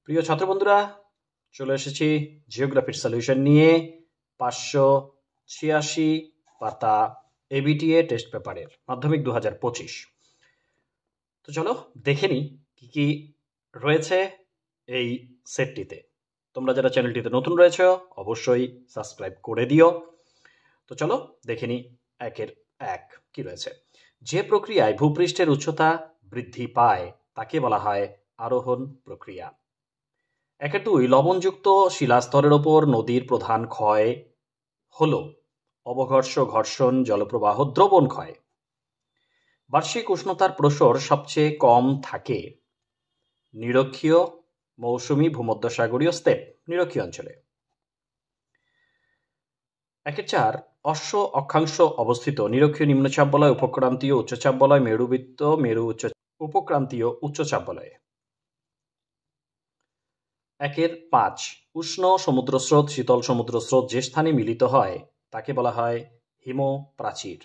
প্রিয় ছাত্র বন্ধুরা, চলে এসেছি জিওগ্রাফির সলিউশন নিয়ে 586 পাতা এবিটিএ টেস্ট পেপারের মাধ্যমিক 2025। তো চলো দেখে নিই কি কি রয়েছে এই সেটটিতে। তোমরা যারা চ্যানেলটিতে নতুন রয়েছে অবশ্যই সাবস্ক্রাইব করে দিও। তো চলো দেখে নিই একের এক কি রয়েছে। যে প্রক্রিয়ায় ভূপৃষ্ঠের উচ্চতা বৃদ্ধি পায় তাকে বলা হয় আরোহণ প্রক্রিয়া। 2 লবণযুক্ত শিলাস্তরের ওপর নদীর প্রধান ক্ষয় হল অবঘর্ষ, ঘর্ষণ, জলপ্রবাহ, দ্রবণ ক্ষয়। বার্ষিক উষ্ণতার প্রসর সবচেয়ে কম থাকে নিরক্ষীয়, মৌসুমী, ভূমধ্যসাগরীয় স্টেপ নিরক্ষীয় অঞ্চলে। 4 অশ্ব অক্ষাংশ অবস্থিত নিরক্ষীয় নিম্নচাপ বলয়, উপক্রান্তীয় উচ্চচাপ বলয়, মেরুবৃত্ত, মেরু উপক্রান্তীয় উচ্চচাপ বলয়। 5 উষ্ণ সমুদ্রস্রোত, শীতল সমুদ্রস্রোত যে স্থানে মিলিত হয় তাকে বলা হয় হিমপ্রাচীর।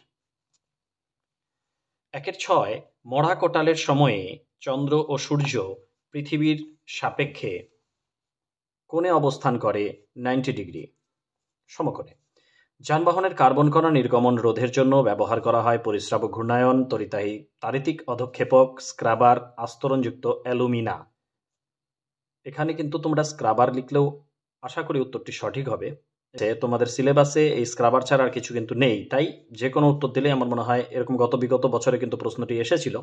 6 মরা কোটালের সময়ে চন্দ্র ও সূর্য পৃথিবীর সাপেক্ষে কোণে অবস্থান করে 90 ডিগ্রি সমকোণে। যানবাহনের কার্বন কণা নির্গমন রোধের জন্য ব্যবহার করা হয় পরিস্রাবক ঘূর্ণায়ন, তাড়িতিক অধক্ষেপক, স্ক্রাবার, আস্তরণযুক্ত অ্যালুমিনা। এখানে কিন্তু তোমরা স্ক্রাবার লিখলেও আশা করি উত্তরটি সঠিক হবে। তোমাদের সিলেবাসে এই স্ক্রাবার ছাড়া আর কিছু কিন্তু নেই, তাই যে কোনো উত্তর দিলে আমার মনে হয় এরকম বিগত বছরে কিন্তু প্রশ্নটি এসেছিল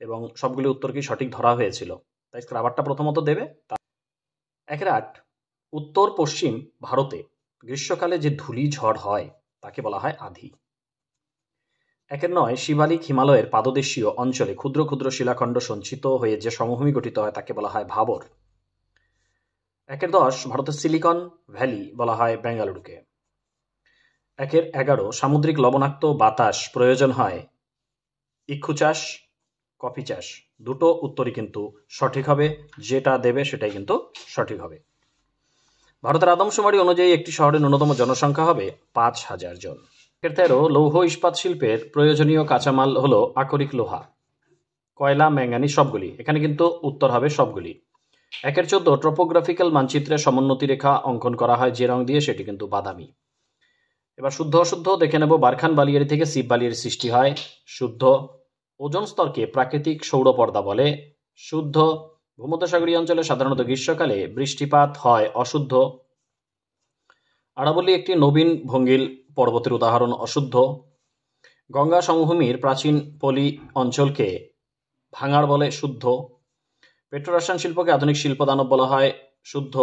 এবং সবগুলি উত্তর কি সঠিক ধরা হয়েছিল, তাই স্ক্রাবারটা প্রথমত দেবে। 8 উত্তর পশ্চিম ভারতে গ্রীষ্মকালে যে ধূলি ঝড় হয় তাকে বলা হয় আঁধি। 9 শিবালিক হিমালয়ের পাদদেশীয় অঞ্চলে ক্ষুদ্র ক্ষুদ্র শিলাখণ্ড সঞ্চিত হয়ে যে সমভূমি গঠিত হয় তাকে বলা হয় ভাবর। 10 ভারতের সিলিকন ভ্যালি বলা হয় বেঙ্গালুরুকে। 11 সামুদ্রিক লবণাক্ত বাতাস প্রয়োজন হয় ইক্ষু চাষ, কফি চাষ। দুটো উত্তরই কিন্তু সঠিক হবে, যেটা দেবে সেটাই কিন্তু সঠিক হবে। ভারতের আদমশুমারি অনুযায়ী একটি শহরের ন্যূনতম জনসংখ্যা হবে 5,000 জন। 13 লৌহ ইস্পাত শিল্পের প্রয়োজনীয় কাঁচামাল হলো আকরিক লোহা, কয়লা, ম্যাঙ্গানিজ সবগুলি। এখানে কিন্তু উত্তর হবে সবগুলি। 14 ট্রপোগ্রাফিক্যাল মানচিত্রে সমোন্নতি রেখা অঙ্কন করা হয় যে রং দিয়ে, সেটি কিন্তু বাদামি। এবার শুদ্ধ অশুদ্ধ দেখে নেব। বারখান বালিয়াড়ি থেকে শিব বালিয়াড়ি সৃষ্টি হয়, শুদ্ধ। ওজোন স্তরকে প্রাকৃতিক সৌরপর্দা বলে, শুদ্ধ। ভূমধ্যসাগরীয় অঞ্চলে সাধারণত গ্রীষ্মকালে বৃষ্টিপাত হয়, অশুদ্ধ। আরাবল্লী একটি নবীন ভঙ্গিল পর্বতের উদাহরণ, অশুদ্ধ। গঙ্গা সমভূমির প্রাচীন পলি অঞ্চলকে ভাঙাড় বলে, শুদ্ধ। পেট্রোরসায়ন শিল্পকে আধুনিক শিল্প দানব বলা হয়, শুদ্ধ।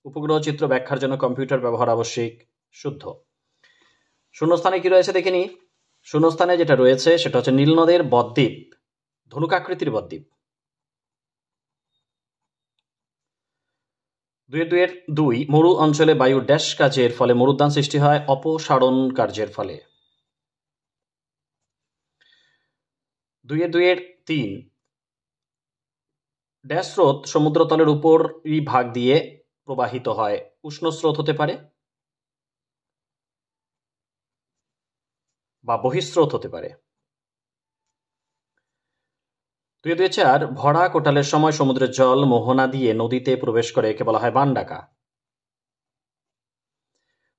উপগ্রহ চিত্র ব্যাখ্যার জন্য কম্পিউটার ব্যবহার আবশ্যিক, শুদ্ধ। শূন্যস্থানে কি রয়েছে দেখে নিই। শূন্যস্থানে যেটা রয়েছে সেটা হচ্ছে নীলনদের বদ্বীপ, ধনুকাকৃতির বদ্বীপ। 2 মরু অঞ্চলে বায়ু ড্যাশ কাজের ফলে মরুদ্যান সৃষ্টি হয়, অপসারণ কার্যের ফলে। 2 ড্যাশ স্রোত সমুদ্রতলের উপরই ভাগ দিয়ে প্রবাহিত হয়, উষ্ণ স্রোত হতে পারে বা বহিঃস্রোত হতে পারে। 2 ভরা কোটালের সময় সমুদ্রের জল মোহনা দিয়ে নদীতে প্রবেশ করে, একে বলা হয় বান ডাকা।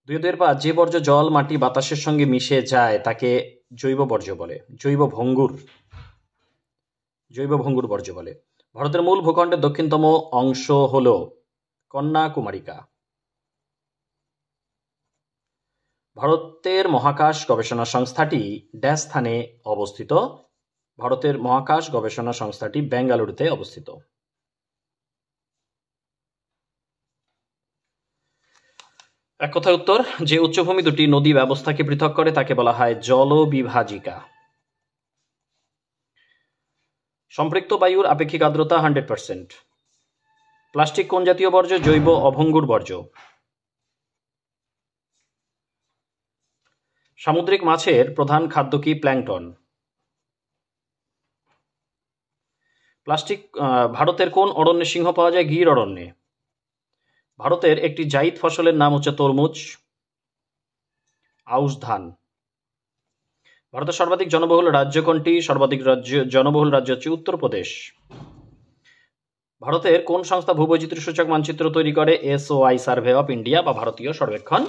2 যে বর্জ্য জল, মাটি, বাতাসের সঙ্গে মিশে যায় তাকে জৈব বর্জ্য বলে, জৈব ভঙ্গুর বর্জ্য বলে। ভারতের মূল ভূখণ্ডের দক্ষিণতম অংশ হল কন্যাকুমারিকা। ভারতের মহাকাশ গবেষণা সংস্থাটি ড্যাশ স্থানে অবস্থিত। ভারতের মহাকাশ গবেষণা সংস্থাটি বেঙ্গালুরুতে অবস্থিত। এক কথায় উত্তর, যে উচ্চভূমি দুটি নদী ব্যবস্থাকে পৃথক করে তাকে বলা হয় জলবিভাজিকা। সম্পৃক্ত বায়ুর আপেক্ষিক আর্দ্রতা 100%। প্লাস্টিক কোন জাতীয় বর্জ্য? জৈব অভঙ্গুর বর্জ্য। সামুদ্রিক মাছের প্রধান খাদ্য কি? প্ল্যাঙ্কটন। ভারতের কোন অরণ্যে সিংহ পাওয়া যায়? গির অরণ্যে। ভারতের একটি জাইদ ফসলের নাম হচ্ছে তরমুজ, আউশ ধান। ভারতের সর্বাধিক জনবহুল রাজ্য কোনটি? সর্বাধিক জনবহুল রাজ্য হচ্ছে উত্তরপ্রদেশ। ভারতের কোন সংস্থা ভূবৈচিত্র্য সূচক মানচিত্র তৈরি করে? SOI সার্ভে অফ ইন্ডিয়া বা ভারতীয় সর্বেক্ষণ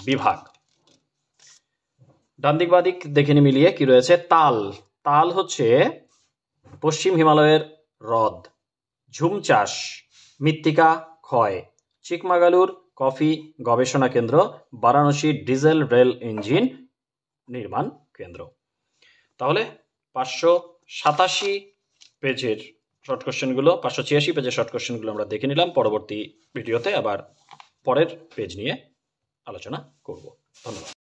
বিভাগ। ডান দিক বাদিক দেখে নি মিলিয়ে কি রয়েছে? তাল। তাল হচ্ছে পশ্চিম হিমালয়ের হ্রদ। ঝুম চাষ, মৃত্তিকা ক্ষয়, চিকমাগালুর কফি গবেষণা কেন্দ্র, বারাণসী ডিজেল রেল ইঞ্জিন নির্মাণ কেন্দ্র। তাহলে 587 পেজের শর্ট কোশ্চেনগুলো, 586 পেজের শর্ট কোশ্চেনগুলো আমরা দেখে নিলাম। পরবর্তী ভিডিওতে আবার পরের পেজ নিয়ে আলোচনা করব। ধন্যবাদ।